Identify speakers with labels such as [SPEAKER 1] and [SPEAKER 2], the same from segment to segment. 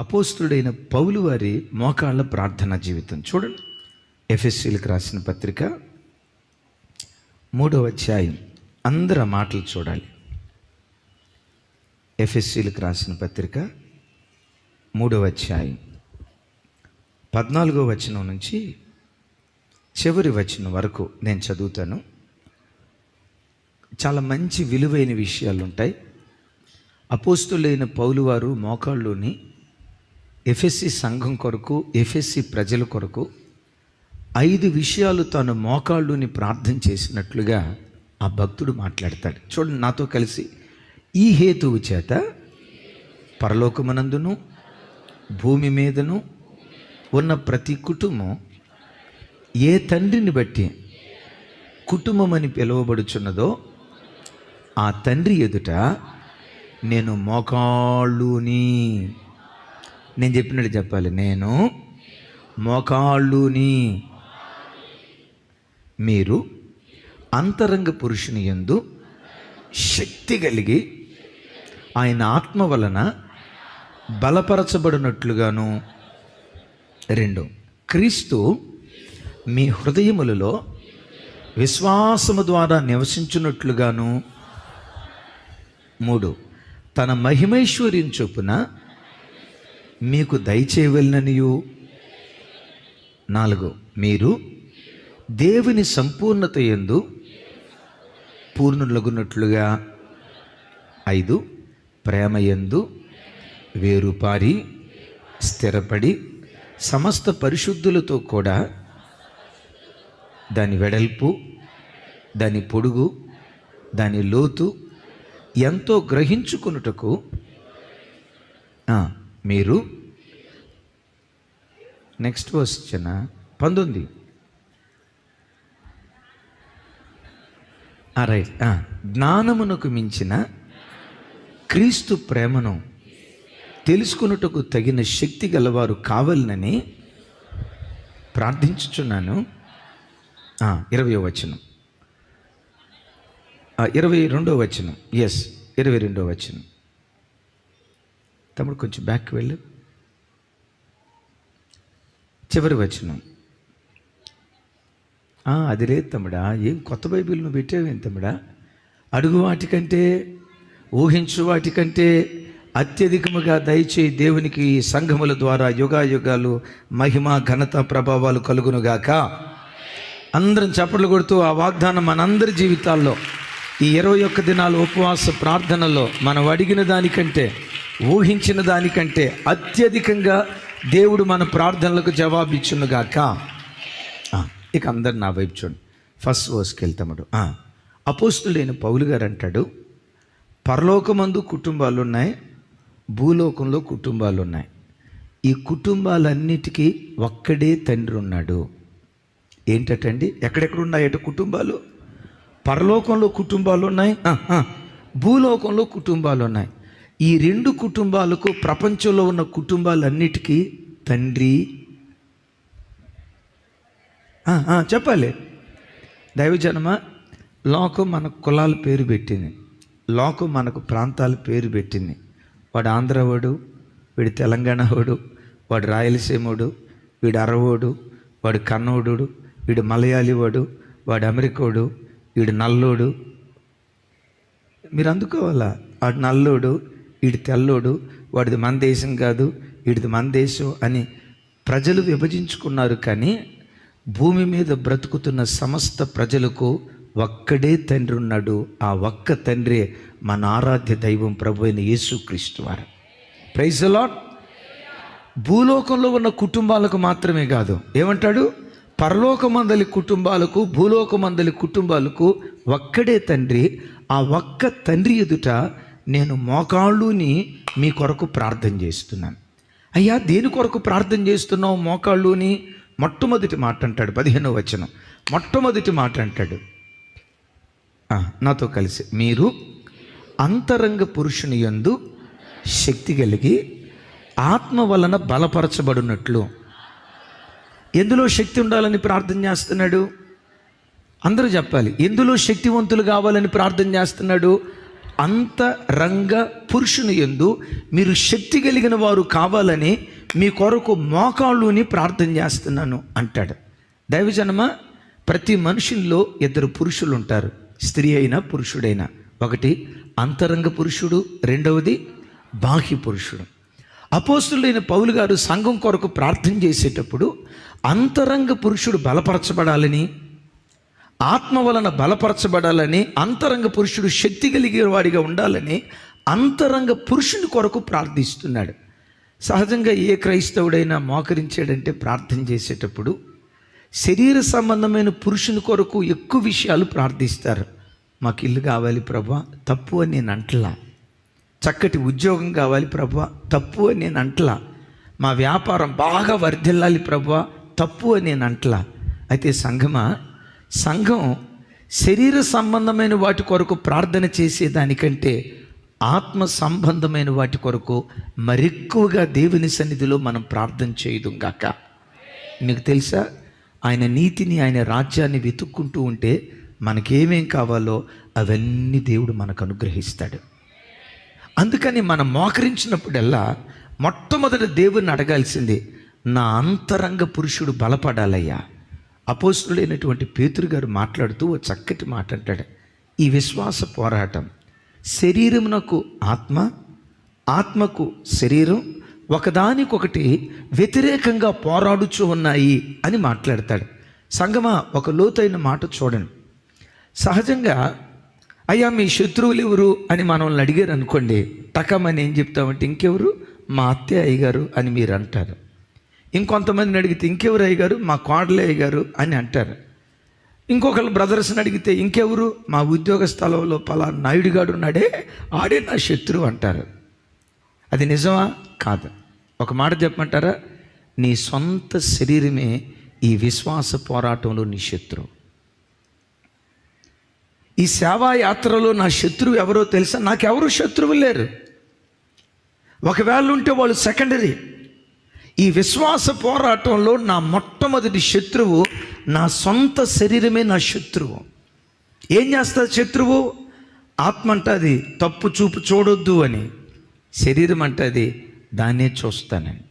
[SPEAKER 1] అపోస్తుడైన పౌలు వారి మోకాళ్ళ ప్రార్థనా జీవితం చూడండి. ఎఫెసీలకు రాసిన పత్రిక 3వ అధ్యాయం. అందరు ఆ మాటలు చూడాలి. ఎఫెసీలకు రాసిన పత్రిక 3వ అధ్యాయం 14వ వచనం నుంచి చివరి వచనం వరకు నేను చదువుతాను. చాలా మంచి విలువైన విషయాలు ఉంటాయి. అపోస్తులైన పౌలు వారు మోకాళ్ళుని ఎఫెసీ సంఘం కొరకు, ఎఫెసీ ప్రజల కొరకు 5 విషయాలు తాను మోకాళ్ళుని ప్రార్థన చేసినట్లుగా ఆ భక్తుడు మాట్లాడతాడు. చూడండి నాతో కలిసి. ఈ హేతువు చేత పరలోకమునందును భూమి మీదను ఉన్న ప్రతి కుటుంబం ఏ తండ్రిని బట్టి కుటుంబం అని పిలువబడుచున్నదో ఆ తండ్రి ఎదుట నేను మోకాళ్ళుని, నేను చెప్పినట్టు చెప్పాలి, నేను మోకాళ్ళుని, మీరు అంతరంగ పురుషుని యందు శక్తి కలిగి ఆయన ఆత్మ వలన బలపరచబడినట్లుగాను. 2, క్రీస్తు మీ హృదయములలో విశ్వాసము ద్వారా నివసించున్నట్లుగాను. 3, తన మహిమైశ్వర్యం చొప్పున మీకు దయచేయవలెననియు. 4, మీరు దేవుని సంపూర్ణత యందు పూర్ణులగునట్లుగా. 5, ప్రేమ యందు వేరుపారి స్థిరపడి సమస్త పరిశుద్ధులతో కూడా దాని వెడల్పు, దాని పొడుగు, దాని లోతు ఎంతో గ్రహించుకొనుటకు మీరు. నెక్స్ట్ వచ్చిన 19. రైట్. జ్ఞానమునకు మించిన క్రీస్తు ప్రేమను తెలుసుకొనుటకు తగిన శక్తి గలవారు కావాలని ప్రార్థించుచున్నాను. 20వ వచనం, 22వ వచనం. 22వ వచనం. తమ్ముడు కొంచెం బ్యాక్ వెళ్ళు. చివరి వచనం. అది లేదు తమ్ముడా, ఏం కొత్త బైబిల్ నువ్వు పెట్టావేం తమ్ముడా? అడుగు వాటికంటే, ఊహించు వాటికంటే అత్యధికముగా దయచేయి దేవునికి ఈ సంఘముల ద్వారా యుగాయుగాలు మహిమ ఘనత ప్రభావాలు కలుగునుగాక. అందరం చప్పట్లు కొడుతూ ఆ వాగ్దానం మనందరి జీవితాల్లో ఈ 21 దినాల ఉపవాస ప్రార్థనలో మనం అడిగిన దానికంటే, ఊహించిన దానికంటే అత్యధికంగా దేవుడు మన ప్రార్థనలకు జవాబిచ్చునుగాక. ఇక అందరు నా వైపు చూడండి. ఫస్ట్ వర్స్కి వెళ్తామడు. అపోస్తులైన పౌలు గారు అంటాడు, పరలోకమందు కుటుంబాలు ఉన్నాయి, భూలోకంలో కుటుంబాలు ఉన్నాయి. ఈ కుటుంబాలన్నిటికీ ఒక్కడే తండ్రి ఉన్నాడు. ఏంటండి? ఎక్కడెక్కడ ఉన్నాయట కుటుంబాలు? పరలోకంలో కుటుంబాలు ఉన్నాయి, భూలోకంలో కుటుంబాలు ఉన్నాయి. ఈ 2 కుటుంబాలకు, ప్రపంచంలో ఉన్న కుటుంబాలన్నిటికీ తండ్రి. చెప్పాలి. దైవజనమ, లోకం మన కులాల పేరు పెట్టింది, లోకం మనకు ప్రాంతాల పేరు పెట్టింది. వాడు ఆంధ్రవాడు, వీడు తెలంగాణ వాడు, వాడు రాయలసీమోడు, వీడు అరవోడు, వాడు కన్నోడు, వీడు మలయాళీ వాడు, వాడు అమెరికోడు, వీడు నల్లోడు. మీరు అందుకోవాలా, వాడు నల్లోడు, వీడి తెల్లోడు, వాడిది మన దేశం కాదు, వీడిది మన దేశం అని ప్రజలు విభజించుకున్నారు. కానీ భూమి మీద బ్రతుకుతున్న సమస్త ప్రజలకు ఒక్కడే తండ్రి ఉన్నాడు. ఆ ఒక్క తండ్రి మన ఆరాధ్య దైవం ప్రభు అయిన యేసుక్రీస్తు వారు. Praise the lord. భూలోకంలో ఉన్న కుటుంబాలకు మాత్రమే కాదు, ఏమంటాడు? పరలోకమందలి కుటుంబాలకు, భూలోకమందలి కుటుంబాలకు ఒక్కడే తండ్రి. ఆ ఒక్క తండ్రి ఎదుట నేను మోకాళ్ళుని మీ కొరకు ప్రార్థన చేస్తున్నాను. అయ్యా, దేని కొరకు ప్రార్థన చేస్తున్నావు మోకాళ్ళుని? మొట్టమొదటి మాట అంటాడు, 15వ వచనం. మొట్టమొదటి మాట అంటాడు, నాతో కలిసి, మీరు అంతరంగ పురుషుని యందు శక్తి కలిగి ఆత్మ వలన బలపరచబడినట్లు. ఎందులో శక్తి ఉండాలని ప్రార్థన చేస్తున్నాడు? అందరూ చెప్పాలి. ఎందులో శక్తివంతులు కావాలని ప్రార్థన చేస్తున్నాడు? అంతరంగ పురుషుని యందు మీరు శక్తి కలిగిన వారు కావాలని మీ కొరకు మోకాళ్ళుని ప్రార్థన చేస్తున్నాను అంటాడు. దైవజనమా, ప్రతి మనుషుల్లో ఇద్దరు పురుషులు ఉంటారు, స్త్రీ అయినా పురుషుడైనా. ఒకటి అంతరంగ పురుషుడు, రెండవది బాహ్య పురుషుడు. అపోస్తులైన పౌలు గారు సంఘం కొరకు ప్రార్థన చేసేటప్పుడు అంతరంగ పురుషుడు బలపరచబడాలని, ఆత్మ వలన బలపరచబడాలని, అంతరంగ పురుషుడు శక్తి కలిగిన వాడిగా ఉండాలని అంతరంగ పురుషుని కొరకు ప్రార్థిస్తున్నాడు. సహజంగా ఏ క్రైస్తవుడైనా మోకరించాడంటే ప్రార్థన చేసేటప్పుడు శరీర సంబంధమైన పురుషుని కొరకు ఎక్కువ విషయాలు ప్రార్థిస్తారు. మాకు ఇల్లు కావాలి ప్రభువా, తప్పు అని నేను అంటలా. చక్కటి ఉద్యోగం కావాలి ప్రభువా, తప్పు అని నేను అంటలా. మా వ్యాపారం బాగా వర్ధిల్లాలి ప్రభువా, తప్పు అని నేను అంటలా. అయితే సంఘం శరీర సంబంధమైన వాటి కొరకు ప్రార్థన చేసేదానికంటే ఆత్మ సంబంధమైన వాటి కొరకు మరెక్కువగా దేవుని సన్నిధిలో మనం ప్రార్థన చేయదుం గాక. మీకు తెలుసా, ఆయన నీతిని, ఆయన రాజ్యాన్ని వెతుక్కుంటూ ఉంటే మనకేమేం కావాలో అవన్నీ దేవుడు మనకు అనుగ్రహిస్తాడు. అందుకని మనం మోకరించినప్పుడల్లా మొట్టమొదట దేవుడిని అడగాల్సింది, నా అంతరంగ పురుషుడు బలపడాలయ్యా. అపోస్తులైనటువంటి పేతురు గారు మాట్లాడుతూ ఓ చక్కటి మాట అంటాడు, ఈ విశ్వాస పోరాటం శరీరమునకు ఆత్మ, ఆత్మకు శరీరం ఒకదానికొకటి వ్యతిరేకంగా పోరాడుచూ ఉన్నాయి అని మాట్లాడతాడు. సంగమా, ఒక లోతైన మాట చూడండి. సహజంగా అయ్యా మీ శత్రువులు ఎవరు అని మనల్ని అడిగారు అనుకోండి, టకమని ఏం చెప్తామంటే ఇంకెవరు, మా అత్తయ్య అయ్యగారు అని మీరు అంటారు. ఇంకొంతమందిని అడిగితే ఇంకెవరు అయ్యగారు, మా కోడలే అయ్యగారు అని అంటారు. ఇంకొకరు బ్రదర్స్ని అడిగితే ఇంకెవరు, మా ఉద్యోగ స్థలంలో పలానా నాయుడుగాడు ఉన్నాడే, ఆడే నా శత్రువు అంటారు. అది నిజమా? కాదు. ఒక మాట చెప్పమంటారా, నీ సొంత శరీరమే ఈ విశ్వాస పోరాటంలో నీ శత్రువు. ఈ సేవా యాత్రలో నా శత్రువు ఎవరో తెలుసా? నాకెవరు శత్రువు లేరు. ఒకవేళ ఉంటే వాళ్ళు సెకండరీ. ఈ విశ్వాస పోరాటంలో నా మొట్టమొదటి శత్రువు నా సొంత శరీరమే నా శత్రువు. ఏం చేస్తుంది శత్రువు? ఆత్మ అంటది తప్పు చూపు చూడొద్దు అని, శరీరం అంటది దాన్నే చూస్తానని.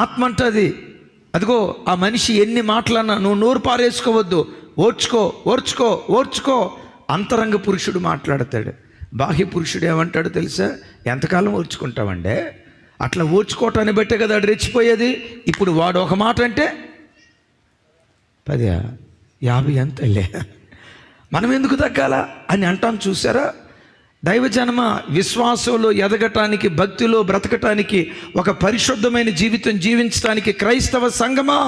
[SPEAKER 1] ఆత్మ అంటది అదిగో ఆ మనిషి ఎన్ని మాటలన్నా నువ్వు నోరు పారేసుకోవద్దు, ఓర్చుకో. అంతరంగ పురుషుడు మాట్లాడతాడు. బాహ్య పురుషుడు ఏమంటాడు తెలుసా? ఎంతకాలం ఓర్చుకుంటావండే, అట్లా ఓర్చుకోవటాన్ని బట్టే కదా అది రెచ్చిపోయేది. ఇప్పుడు వాడు ఒక మాట అంటే 10, 50 ఎంతలే, మనం ఎందుకు తగ్గాలా అని అంటాం. చూసారా దైవజనమ, విశ్వాసంలో ఎదగటానికి, భక్తిలో బ్రతకటానికి, ఒక పరిశుద్ధమైన జీవితం జీవించడానికి క్రైస్తవ సంఘమా,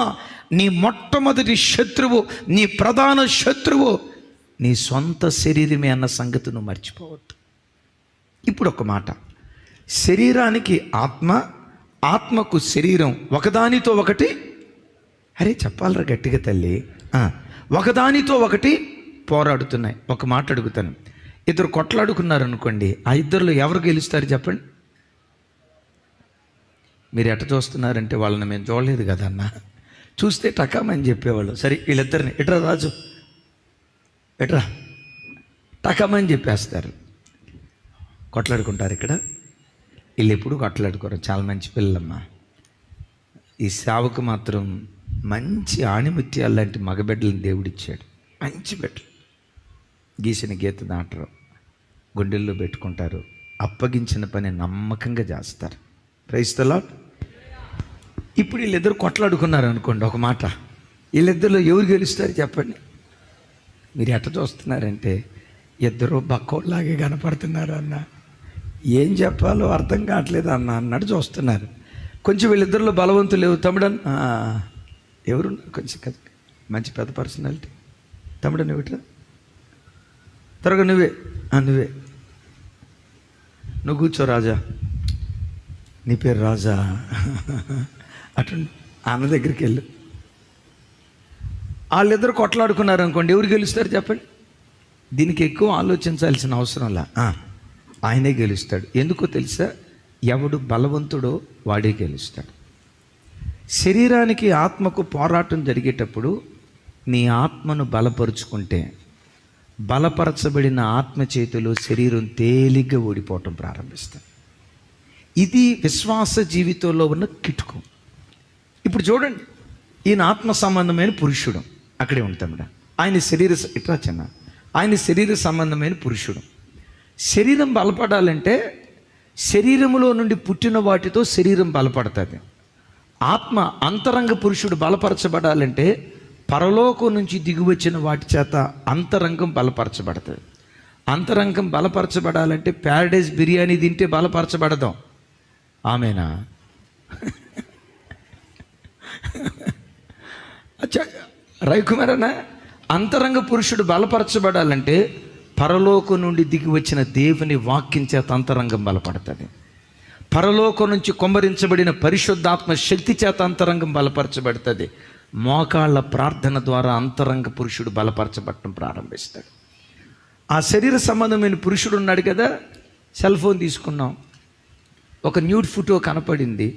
[SPEAKER 1] నీ మొట్టమొదటి శత్రువు, నీ ప్రధాన శత్రువు నీ సొంత శరీరమే అన్న సంగతి నువ్వు మర్చిపోవద్దు. ఇప్పుడు ఒక మాట, శరీరానికి ఆత్మ, ఆత్మకు శరీరం ఒకదానితో ఒకటి, అరే చెప్పాలరా గట్టిగా తల్లి, ఒకదానితో ఒకటి పోరాడుతున్నాయి. ఒక మాట అడుగుతాను, ఇద్దరు కొట్లాడుకున్నారనుకోండి, ఆ ఇద్దరిలో ఎవరు గెలుస్తారు చెప్పండి? మీరు ఎట్ట చూస్తున్నారంటే వాళ్ళని మేము చూడలేదు కదన్న, చూస్తే టకామని చెప్పేవాళ్ళు. సరే వీళ్ళిద్దరిని ఎట్రా రాజు ఎట్రా టకామని చెప్పేస్తారు, కొట్లాడుకుంటారు. ఇక్కడ వీళ్ళు ఎప్పుడు కొట్లాడుకోరు, చాలా మంచి పిల్లలమ్మా. ఈ సేవకు మాత్రం మంచి ఆణిముత్యాలు లాంటి మగబిడ్డలను దేవుడిచ్చాడు. మంచి బిడ్డలు, గీసిన గీత దాటరు, గుండెల్లో పెట్టుకుంటారు, అప్పగించిన పని నమ్మకంగా చేస్తారు. Praise the Lord. ఇప్పుడు వీళ్ళిద్దరు కొట్లాడుకున్నారు అనుకోండి, ఒక మాట, వీళ్ళిద్దరిలో ఎవరు గెలుస్తారు చెప్పండి? మీరు ఎట్ట చూస్తున్నారంటే ఇద్దరు బక్కోళ్ళలాగే కనపడుతున్నారు అన్న, ఏం చెప్పాలో అర్థం కావట్లేదు అన్న అన్నట్టు చూస్తున్నారు. కొంచెం వీళ్ళిద్దరిలో బలవంతులు తమ్ముడన్ ఎవరు కొంచెం మంచి పెద్ద పర్సనాలిటీ, తమ్ముడు నువ్వు త్వరగా నువ్వే నువ్వు కూర్చో రాజా, నీ పేరు రాజా అటు అన్న దగ్గరికి వెళ్ళు. వాళ్ళిద్దరు కొట్లాడుకున్నారు అనుకోండి, ఎవరు గెలుస్తారు చెప్పండి? దీనికి ఎక్కువ ఆలోచించాల్సిన అవసరంలా, ఆయనే గెలుస్తాడు. ఎందుకో తెలుసా? ఎవడు బలవంతుడో వాడే గెలుస్తాడు. శరీరానికి ఆత్మకు పోరాటం జరిగేటప్పుడు నీ ఆత్మను బలపరుచుకుంటే బలపరచబడిన ఆత్మ చేతిలో శరీరం తేలిగ్గా ఓడిపోవటం ప్రారంభిస్తుంది. ఇది విశ్వాస జీవితంలో ఉన్న కిటుకు. ఇప్పుడు చూడండి, ఈయన ఆత్మ సంబంధమైన పురుషుడు, అక్కడే ఉంటాడు. ఆయన శరీర సంబంధమైన పురుషుడు. శరీరం బలపడాలంటే శరీరములో నుండి పుట్టిన వాటితో శరీరం బలపడుతుంది. ఆత్మ అంతరంగ పురుషుడు బలపరచబడాలంటే పరలోకం నుంచి దిగివచ్చిన వాటి చేత అంతరంగం బలపరచబడుతుంది. అంతరంగం బలపరచబడాలంటే ప్యారడైజ్ బిర్యానీ తింటే బలపరచబడదాం. ఆమెనా? రైకుమారనా? అంతరంగ పురుషుడు బలపరచబడాలంటే పరలోకం నుండి దిగి వచ్చిన దేవుని వాక్యం చేత అంతరంగం బలపడుతుంది. పరలోకం నుంచి కుమ్మరించబడిన పరిశుద్ధాత్మ శక్తి చేత అంతరంగం బలపరచబడుతుంది. మోకాళ్ళ ప్రార్థన ద్వారా అంతరంగ పురుషుడు బలపరచబడటం ప్రారంభిస్తాడు. ఆ శరీర సంబంధమైన పురుషుడు ఉన్నాడు కదా, సెల్ ఫోన్ తీసుకున్నాం, ఒక న్యూడ్ ఫోటో కనపడింది,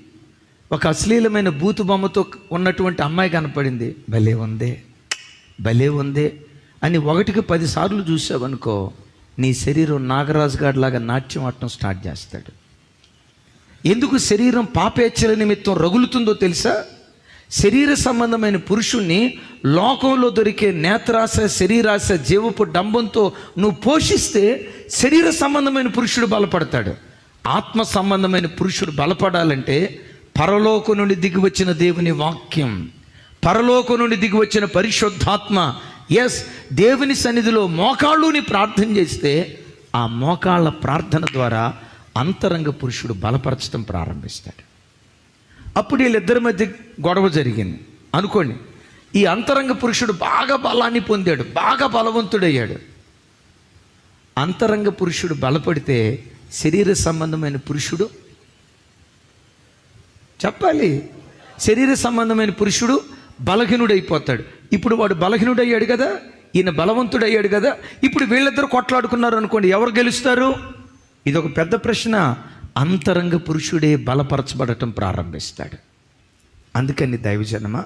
[SPEAKER 1] ఒక అశ్లీలమైన బూతు బొమ్మతో ఉన్నటువంటి అమ్మాయి కనపడింది, భలే ఉందే అని 1కి 10 సార్లు చూసావనుకో, నీ శరీరం నాగరాజు గారిలాగా నాట్యం ఆడటం స్టార్ట్ చేస్తాడు. ఎందుకు శరీరం పాపేచ్ఛల నిమిత్తం రగులుతుందో తెలుసా? శరీర సంబంధమైన పురుషుణ్ణి లోకంలో దొరికే నేత్రాశ, శరీరాశ, జీవపు డంబంతో నువ్వు పోషిస్తే శరీర సంబంధమైన పురుషుడు బలపడతాడు. ఆత్మ సంబంధమైన పురుషుడు బలపడాలంటే పరలోకం నుండి దిగి వచ్చిన దేవుని వాక్యం, పరలోకం నుండి దిగి వచ్చిన పరిశుద్ధాత్మ, దేవుని సన్నిధిలో మోకాళ్ళుని ప్రార్థన చేస్తే ఆ మోకాళ్ళ ప్రార్థన ద్వారా అంతరంగ పురుషుడు బలపరచడం ప్రారంభిస్తాడు. అప్పుడు వీళ్ళిద్దరి మధ్య గొడవ జరిగింది అనుకోండి. ఈ అంతరంగ పురుషుడు బాగా బలాన్ని పొందాడు, బాగా బలవంతుడయ్యాడు. అంతరంగ పురుషుడు బలపడితే శరీర సంబంధమైన పురుషుడు చెప్పాలి, శరీర సంబంధమైన పురుషుడు బలహీనుడైపోతాడు. ఇప్పుడు వాడు బలహీనుడయ్యాడు కదా, ఈయన బలవంతుడయ్యాడు కదా. ఇప్పుడు వీళ్ళిద్దరు కొట్లాడుకున్నారు అనుకోండి, ఎవరు గెలుస్తారు? ఇది ఒక పెద్ద ప్రశ్న. అంతరంగ పురుషుడే బలపరచబడటం ప్రారంభిస్తాడు. అందుకని దైవజనమా,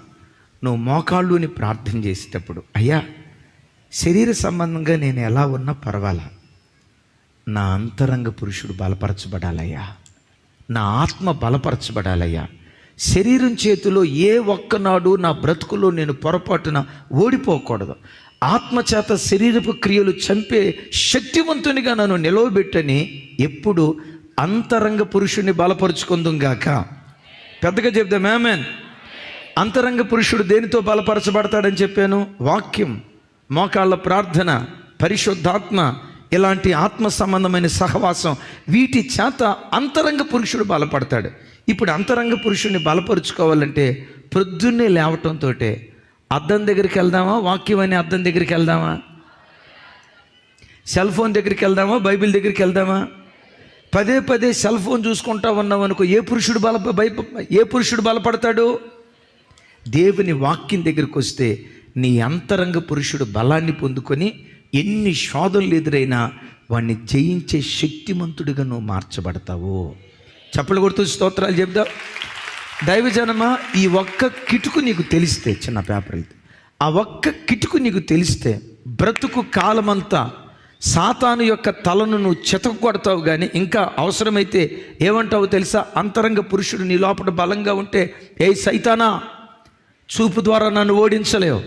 [SPEAKER 1] నువ్వు మోకాళ్ళుని ప్రార్థన చేసేటప్పుడు, అయ్యా శరీర సంబంధంగా నేను ఎలా ఉన్నా పర్వాలా, నా అంతరంగ పురుషుడు బలపరచబడాలయ్యా, నా ఆత్మ బలపరచబడాలయ్యా. శరీరం చేతిలో ఏ ఒక్కనాడు నా బ్రతుకులో నేను పొరపాటున ఓడిపోకూడదు. ఆత్మచేత శరీరపు క్రియలు చంపే శక్తివంతునిగా నన్ను నిలవబెట్టని ఎప్పుడు అంతరంగ పురుషుడిని బలపరుచుకుందుగాక. పెద్దగా చెప్దాం ఆమేన్. అంతరంగ పురుషుడు దేనితో బలపరచబడతాడని చెప్పాను? వాక్యం, మోకాళ్ళ ప్రార్థన, పరిశుద్ధాత్మ, ఇలాంటి ఆత్మ సంబంధమైన సహవాసం, వీటి చేత అంతరంగ పురుషుడు బలపడతాడు. ఇప్పుడు అంతరంగ పురుషుడిని బలపరుచుకోవాలంటే ప్రొద్దున్నే లేవటంతో అద్దం దగ్గరికి వెళ్దామా, వాక్యం అనే అద్దం దగ్గరికి వెళ్దామా, సెల్ ఫోన్ దగ్గరికి వెళ్దామా, బైబిల్ దగ్గరికి వెళ్దామా? పదే సెల్ ఫోన్ చూసుకుంటా ఉన్నావు అనుకో, ఏ పురుషుడు బలపడతాడు? దేవుని వాక్యం దగ్గరికి వస్తే నీ అంతరంగ పురుషుడు బలాన్ని పొందుకొని ఎన్ని శోధనలు ఎదురైనా వాడిని జయించే శక్తిమంతుడిగా నువ్వు మార్చబడతావు. చప్పలు కొడుతూ స్తోత్రాలు చెప్దాం. దైవజనమా, ఈ ఒక్క కిటుకు నీకు తెలిస్తే, చిన్న పేపర్ ఇది, ఆ ఒక్క కిటుకు నీకు తెలిస్తే బ్రతుకు కాలమంతా సాతాను యొక్క తలను నువ్వు చెతకొడతావు. కానీ ఇంకా అవసరమైతే ఏమంటావు తెలుసా? అంతరంగ పురుషుడు నీ లోపల బలంగా ఉంటే, ఏ సైతానా, చూపు ద్వారా నన్ను ఓడించలేవు,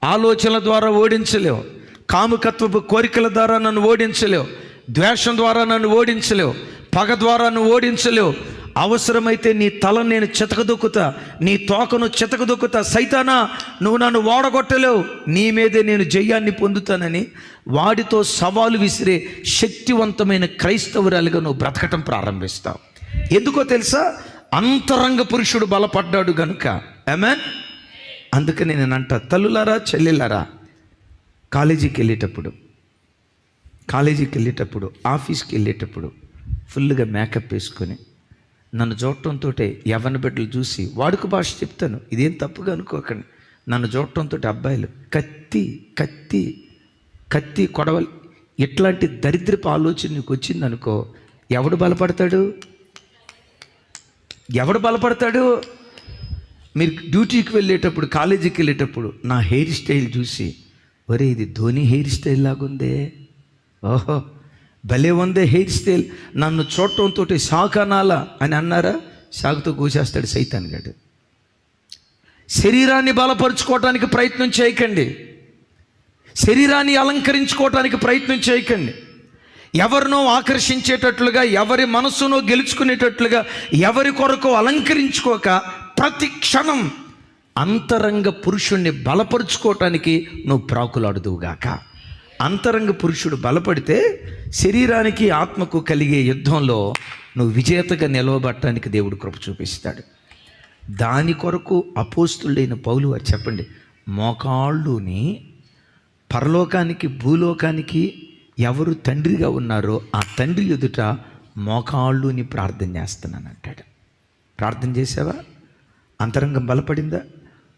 [SPEAKER 1] ఆలోచనల ద్వారా ఓడించలేవు, కాముకత్వపు కోరికల ద్వారా నన్ను ఓడించలేవు, ద్వేషం ద్వారా నన్ను ఓడించలేవు, పగ ద్వారా నువ్వు ఓడించలేవు. అవసరమైతే నీ తలను నేను చితకదొక్కుతా, నీ తోకను చితకదొక్కుతా, సైతానా నువ్వు నన్ను ఓడగొట్టలేవు, నీ మీదే నేను జయాన్ని పొందుతానని వాడితో సవాలు విసిరే శక్తివంతమైన క్రైస్తవురాలుగా నువ్వు బ్రతకటం ప్రారంభిస్తావు. ఎందుకో తెలుసా? అంతరంగ పురుషుడు బలపడ్డాడు గనుక. ఆమేన్. అందుకని నేను అంటా, తల్లులారా, చెల్లెలారా, కాలేజీకి వెళ్ళేటప్పుడు ఆఫీస్కి వెళ్ళేటప్పుడు ఫుల్గా మేకప్ వేసుకొని నన్ను చూడటంతో యవ్వన బిడ్డలు చూసి, వాడుక భాష చెప్తాను, ఇదేం తప్పుగా అనుకోకండి, నన్ను చూడటంతో అబ్బాయిలు కత్తి కొడవలి ఇట్లాంటి దరిద్రపు ఆలోచన నీకు వచ్చిందనుకో, ఎవడు బలపడతాడు? మీరు డ్యూటీకి వెళ్ళేటప్పుడు, కాలేజీకి వెళ్ళేటప్పుడు నా హెయిర్ స్టైల్ చూసి ఒరే ఇది ధోని హెయిర్ స్టైల్ లాగుందే, ఓహో భలే ఉందే హెయిర్ స్టైల్, నన్ను చూడటంతో సాకనాలా అని అన్నారా, సాగుతో కూసేస్తాడు సైతాన్ గడు. శరీరాన్ని బలపరుచుకోవటానికి ప్రయత్నం చేయకండి, శరీరాన్ని అలంకరించుకోవటానికి ప్రయత్నం చేయకండి. ఎవరినో ఆకర్షించేటట్లుగా, ఎవరి మనసునో గెలుచుకునేటట్లుగా, ఎవరి కొరకు అలంకరించుకోక ప్రతి క్షణం అంతరంగ పురుషుణ్ణి బలపరుచుకోవటానికి నువ్వు ప్రాకులాడుదువుగాక. అంతరంగ పురుషుడు బలపడితే శరీరానికి ఆత్మకు కలిగే యుద్ధంలో నువ్వు విజేతగా నిలవబట్టడానికి దేవుడు కృప చూపిస్తాడు. దాని కొరకు అపోస్తులైన పౌలు వారు చెప్పండి, మోకాళ్ళుని పరలోకానికి భూలోకానికి ఎవరు తండ్రిగా ఉన్నారో ఆ తండ్రి ఎదుట మోకాళ్ళుని ప్రార్థన చేస్తున్నాను అంటాడు. ప్రార్థన చేసావా? అంతరంగం బలపడిందా?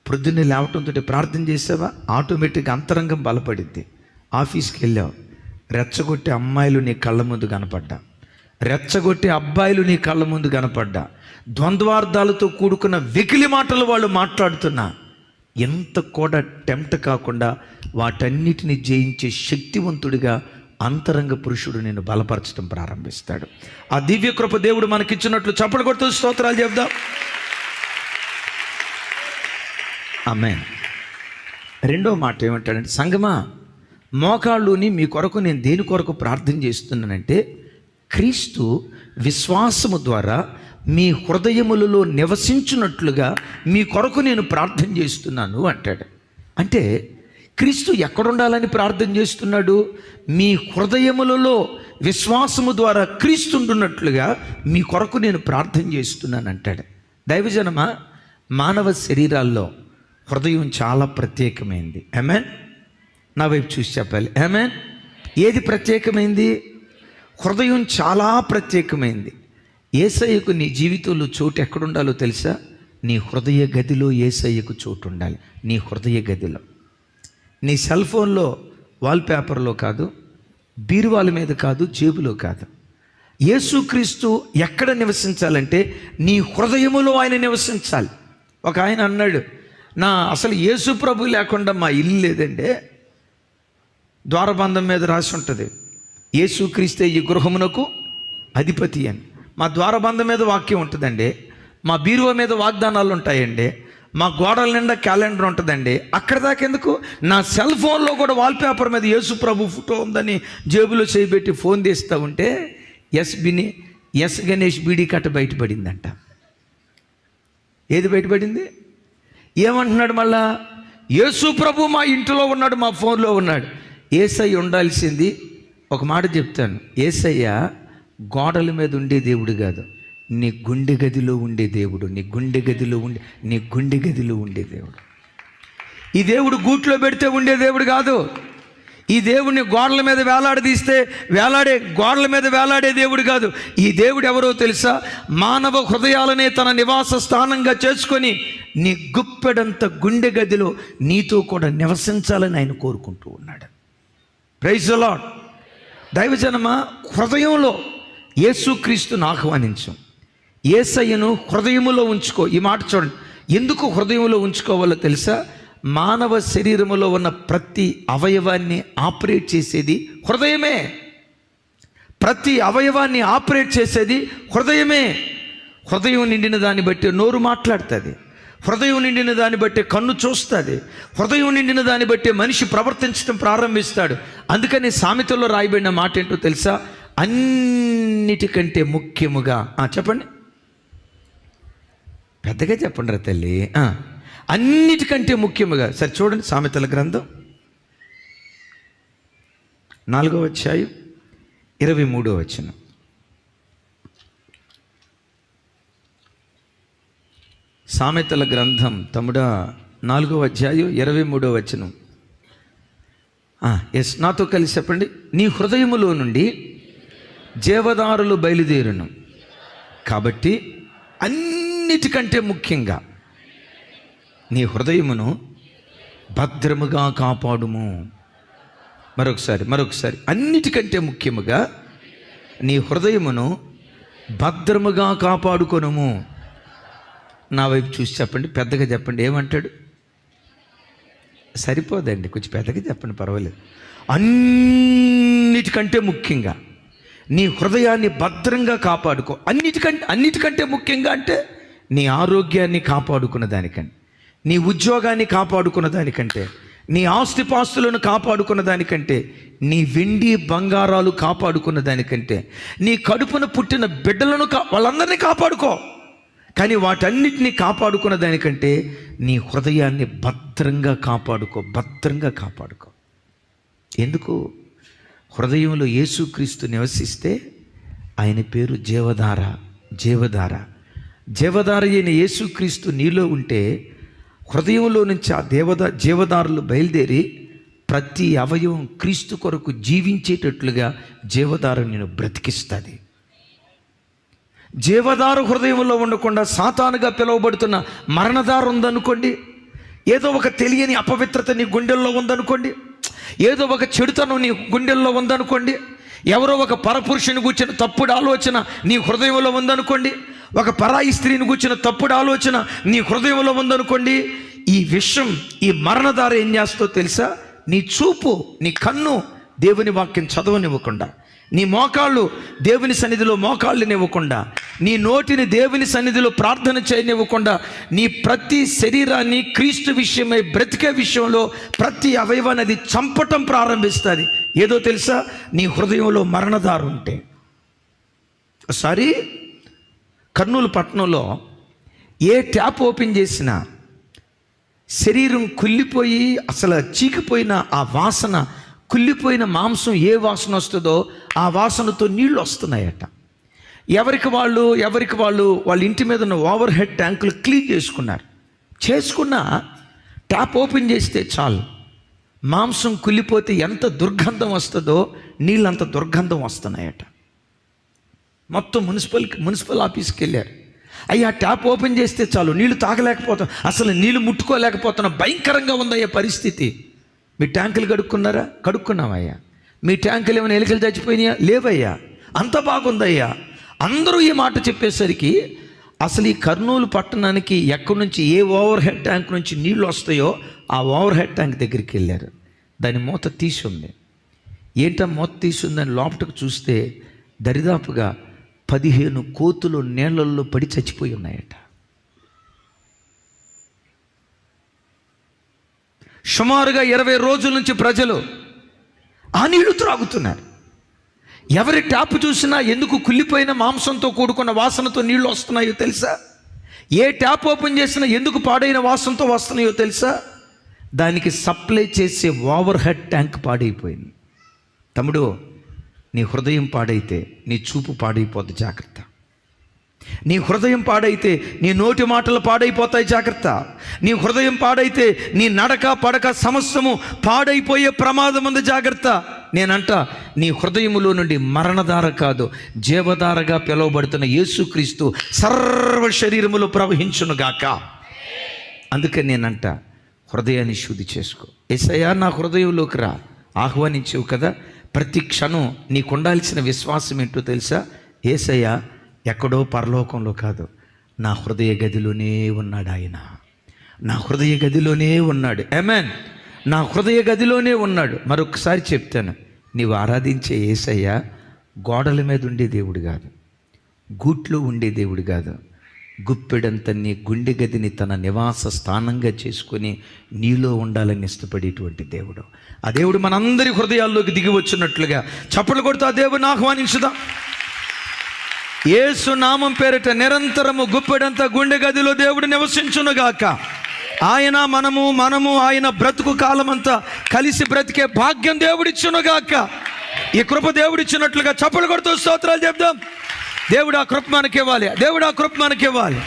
[SPEAKER 1] ప్రొద్దున్నే లేవటంతో ప్రార్థన చేసావా? ఆటోమేటిక్గా అంతరంగం బలపడింది. ఆఫీస్కి వెళ్ళావు, రెచ్చగొట్టే అమ్మాయిలు నీ కళ్ళ ముందు కనపడ్డా, రెచ్చగొట్టే అబ్బాయిలు నీ కళ్ళ ముందు కనపడ్డా, ద్వంద్వార్థాలతో కూడుకున్న వెకిలి మాటలు వాళ్ళు మాట్లాడుతున్నా, ఎంత కూడా టెంప్ట్ కాకుండా వాటన్నిటిని జయించే శక్తివంతుడిగా అంతరంగ పురుషుడు నేను బలపరచడం ప్రారంభిస్తాడు. ఆ దివ్య కృప దేవుడు మనకిచ్చినట్లు చప్పట్లు కొడుతూ స్తోత్రాలు చెప్దాం. ఆమేన్. రెండో మాట ఏమంటాడంటే, సంగమా మోకాళ్ళుని మీ కొరకు నేను దేని కొరకు ప్రార్థన చేస్తున్నానంటే, క్రీస్తు విశ్వాసము ద్వారా మీ హృదయములలో నివసించున్నట్లుగా మీ కొరకు నేను ప్రార్థన చేస్తున్నాను అంటాడు. అంటే క్రీస్తు ఎక్కడుండాలని ప్రార్థన చేస్తున్నాడు? మీ హృదయములలో విశ్వాసము ద్వారా క్రీస్తు ఉంటున్నట్లుగా మీ కొరకు నేను ప్రార్థన చేస్తున్నాను అంటాడు. దైవజనమా, మానవ శరీరాల్లో హృదయం చాలా ప్రత్యేకమైంది. ఆమేన్. నా వైపు చూసి చెప్పాలి, ఆమేన్. ఏది ప్రత్యేకమైంది? హృదయం చాలా ప్రత్యేకమైంది. యేసయ్యకు నీ జీవితంలో చోటు ఎక్కడుండాలో తెలుసా? నీ హృదయ గదిలో యేసయ్యకు చోటు ఉండాలి. నీ హృదయ గదిలో, నీ సెల్ ఫోన్లో వాల్పేపర్లో కాదు, బీరువాల మీద కాదు, జేబులో కాదు. యేసుక్రీస్తు ఎక్కడ నివసించాలంటే నీ హృదయములో ఆయన నివసించాలి. ఒక ఆయన అన్నాడు, అసలు యేసు ప్రభు లేకుండా మా ఇల్లు లేదండి. ద్వారబంధం మీద రాసి ఉంటుంది, యేసుక్రీస్తే ఈ గృహమునకు అధిపతి అని. మా ద్వారబంధం మీద వాక్యం ఉంటుందండి, మా బీరువా మీద వాగ్దానాలు ఉంటాయండి, మా గోడల నిండా క్యాలెండర్ ఉంటుందండి. అక్కడ దాకా ఎందుకు? నా సెల్ ఫోన్లో కూడా వాల్పేపర్ మీద యేసు ప్రభు ఫోటో ఉందని జేబులో చేయబెట్టి ఫోన్ తీస్తూ ఉంటే ఎస్ గణేష్ బీడీ కట్ట బయటపడిందంట. ఏది బయటపడింది? ఏమంటున్నాడు మళ్ళా? యేసు ప్రభు మా ఇంటిలో ఉన్నాడు, మా ఫోన్లో ఉన్నాడు. యేసయ్య ఉండాల్సింది, ఒక మాట చెప్తాను, యేసయ్య గోడల మీద ఉండే దేవుడు కాదు, నీ గుండె గదిలో ఉండే దేవుడు. నీ గుండె గదిలో ఉండే దేవుడు. ఈ దేవుడు గూట్లో పెడితే ఉండే దేవుడు కాదు. ఈ దేవుడిని గోడల మీద గోడల మీద వేలాడే దేవుడు కాదు. ఈ దేవుడు ఎవరో తెలుసా? మానవ హృదయాలనే తన నివాస స్థానంగా చేసుకొని నీ గుప్పెడంత గుండె గదిలో నీతో కూడా నివసించాలని ఆయన కోరుకుంటూ ఉన్నాడు. Praise the lord. దైవజనమా, హృదయంలో యేసుక్రీస్తును ఆహ్వానించు, యేసయ్యను హృదయములో ఉంచుకో. ఈ మాట చూడండి, ఎందుకు హృదయంలో ఉంచుకోవాలో తెలుసా? మానవ శరీరములో ఉన్న ప్రతి అవయవాన్ని ఆపరేట్ చేసేది హృదయమే. ప్రతి అవయవాన్ని ఆపరేట్ చేసేది హృదయమే. హృదయం నిండిన దాన్ని బట్టి నోరు మాట్లాడుతుంది, హృదయం నిండిన దాన్ని బట్టి కన్ను చూస్తుంది, హృదయం నిండిన దాన్ని బట్టి మనిషి ప్రవర్తించడం ప్రారంభిస్తాడు. అందుకని సామెతల్లో రాయబడిన మాట ఏంటో తెలుసా? అన్నిటికంటే ముఖ్యముగా, చెప్పండి, పెద్దగా చెప్పండి రా తల్లి, అన్నిటికంటే ముఖ్యముగా. సరే చూడండి, సామెతల గ్రంథం 4వ అధ్యాయం 23వ వచనం. సామెతల గ్రంథం తమ్ముడా 4వ అధ్యాయం 23వ వచనం. ఎస్, నాతో కలిసి చెప్పండి. నీ హృదయములో నుండి జీవదారులు బయలుదేరును, కాబట్టి అన్నిటికంటే ముఖ్యంగా నీ హృదయమును భద్రముగా కాపాడుము. మరొకసారి అన్నిటికంటే ముఖ్యముగా నీ హృదయమును భద్రముగా కాపాడుకొనుము. నా వైపు చూసి చెప్పండి, పెద్దగా చెప్పండి, ఏమంటాడు? సరిపోదండి, కొంచెం పెద్దగా చెప్పండి, పర్వాలేదు. అన్నిటికంటే ముఖ్యంగా నీ హృదయాన్ని భద్రంగా కాపాడుకో. అన్నిటికంటే ముఖ్యంగా అంటే నీ ఆరోగ్యాన్ని కాపాడుకున్న దానికంటే, నీ ఉద్యోగాన్ని కాపాడుకున్న దానికంటే, నీ ఆస్తిపాస్తులను కాపాడుకున్న దానికంటే, నీ వెండి బంగారాలు కాపాడుకున్న దానికంటే, నీ కడుపున పుట్టిన బిడ్డలను వాళ్ళందరినీ కాపాడుకో. కానీ వాటన్నిటినీ కాపాడుకున్న దానికంటే నీ హృదయాన్ని భద్రంగా కాపాడుకో. ఎందుకు? హృదయంలో యేసుక్రీస్తు నివసిస్తే ఆయన పేరు జీవధార అయిన యేసుక్రీస్తు నీలో ఉంటే హృదయంలో నుంచి ఆ జీవధారలు బయలుదేరి ప్రతి అవయవం క్రీస్తు కొరకు జీవించేటట్లుగా జీవధార నేను బ్రతికిస్తుంది. జీవధార హృదయంలో ఉండకుండా సాతానుగా పిలువబడుతున్న మరణధార ఉందనుకోండి, ఏదో ఒక తెలియని అపవిత్రత నీ గుండెల్లో ఉందనుకోండి, ఏదో ఒక చెడుతనం నీ గుండెల్లో ఉందనుకోండి, ఎవరో ఒక పరపురుషుని కూర్చిన తప్పుడు ఆలోచన నీ హృదయంలో ఉందనుకోండి, ఒక పరాయి స్త్రీని కూర్చిన తప్పుడు ఆలోచన నీ హృదయంలో ఉందనుకోండి, ఈ విషయం, ఈ మరణధార ఏం చేస్తో తెలుసా? నీ చూపు, నీ కన్ను దేవుని వాక్యం చదవనివ్వకుండా, నీ మోకాళ్ళు దేవుని సన్నిధిలో మోకాళ్ళనివ్వకుండా, నీ నోటిని దేవుని సన్నిధిలో ప్రార్థన చేయనివ్వకుండా, నీ ప్రతి శరీరాన్ని క్రీస్తు విషయమై బ్రతికే విషయంలో ప్రతి అవయవాన్ని అది చంపటం ప్రారంభిస్తుంది. ఏదో తెలుసా? నీ హృదయంలో మరణధార ఉంటే. ఒకసారి కర్నూలు పట్టణంలో ఏ ట్యాప్ ఓపెన్ చేసినా శరీరం కుళ్ళిపోయి అసలు చీకిపోయిన ఆ వాసన, కుళ్ళిపోయిన మాంసం ఏ వాసన వస్తుందో ఆ వాసనతో నీళ్లు వస్తున్నాయట. ఎవరికి వాళ్ళు వాళ్ళ ఇంటి మీద ఉన్న ఓవర్ హెడ్ ట్యాంకులు క్లీన్ చేసుకున్న ట్యాప్ ఓపెన్ చేస్తే చాలు, మాంసం కుళ్ళిపోతే ఎంత దుర్గంధం వస్తుందో నీళ్ళు అంత దుర్గంధం వస్తున్నాయట. మొత్తం మున్సిపల్ ఆఫీస్కి వెళ్ళారు. అయ్యా ట్యాప్ ఓపెన్ చేస్తే చాలు, నీళ్లు తాగలేకపోతాం, అసలు నీళ్లు ముట్టుకోలేకపోతున్నాం, భయంకరంగా ఉందయ్యా పరిస్థితి. మీ ట్యాంకులు కడుక్కున్నామయ్యా, మీ ట్యాంకులు ఏమైనా ఎలుకలు చచ్చిపోయినాయా? లేవయ్యా, అంత బాగుందయ్యా. అందరూ ఈ మాట చెప్పేసరికి అసలు ఈ కర్నూలు పట్టణానికి ఎక్కడి నుంచి ఏ ఓవర్ హెడ్ ట్యాంక్ నుంచి నీళ్ళు వస్తాయో ఆ ఓవర్ హెడ్ ట్యాంక్ దగ్గరికి వెళ్ళారు. దాని మూత తీసి ఉంది. ఏంటా మూత తీసి ఉందని లోపలికి చూస్తే దరిదాపుగా 15 కోతులు నీళ్ళల్లో పడి చచ్చిపోయి ఉన్నాయట. సుమారుగా 20 రోజుల నుంచి ప్రజలు ఆ నీళ్లు త్రాగుతున్నారు. ఎవరి ట్యాప్ చూసినా ఎందుకు కుళ్ళిపోయిన మాంసంతో కూడుకున్న వాసనతో నీళ్లు వస్తున్నాయో తెలుసా? ఏ ట్యాప్ ఓపెన్ చేసినా ఎందుకు పాడైన వాసనతో వస్తున్నాయో తెలుసా? దానికి సప్లై చేసే ఓవర్ హెడ్ ట్యాంక్ పాడైపోయింది. తమ్ముడు, నీ హృదయం పాడైతే నీ చూపు పాడైపోద్ది, జాగ్రత్త. నీ హృదయం పాడైతే నీ నోటి మాటలు పాడైపోతాయి, జాగ్రత్త. నీ హృదయం పాడైతే నీ నడక పడక సమస్తము పాడైపోయే ప్రమాదం ఉంది, జాగ్రత్త. నేనంట నీ హృదయములో నుండి మరణధార కాదు, జీవధారగా పిలువబడుతున్న యేసుక్రీస్తు సర్వ శరీరములో ప్రవహించునుగాక. అందుకని నేనంట హృదయాన్ని శుద్ధి చేసుకో. యేసయ్యా నా హృదయంలోకి రా, ఆహ్వానించవు కదా. ప్రతి క్షణం నీకు ఉండాల్సిన విశ్వాసం ఏంటో తెలుసా? యేసయ్య ఎక్కడో పరలోకంలో కాదు, నా హృదయ గదిలోనే ఉన్నాడు ఆయన. నా హృదయ గదిలోనే ఉన్నాడు. ఆమేన్. నా హృదయ గదిలోనే ఉన్నాడు. మరొకసారి చెప్తాను, నీవు ఆరాధించే యేసయ్య గోడల మీద ఉండే దేవుడు కాదు, గూట్లో ఉండే దేవుడు కాదు. గుప్పెడంత నీ గుండె గదిని తన నివాస స్థానంగా చేసుకొని నీలో ఉండాలని ఇష్టపడేటువంటి దేవుడు. ఆ దేవుడు మనందరి హృదయాల్లోకి దిగి వచ్చినట్లుగా చప్పట్లు కొడుతూ ఆ దేవుడిని ఆహ్వానించుదాం. యేసు నామం పేరిట నిరంతరము గుప్పెడంత గుండె గదిలో దేవుడు నివసించునుగాక. ఆయన మనము ఆయన బ్రతుకు కాలమంతా కలిసి బ్రతికే భాగ్యం దేవుడిచ్చునుగాక. ఈ కృప దేవుడిచ్చినట్లుగా చప్పట్లు కొడుతూ స్తోత్రాలు చెప్దాం. దేవుడు ఆ కృప మనకివ్వాలి.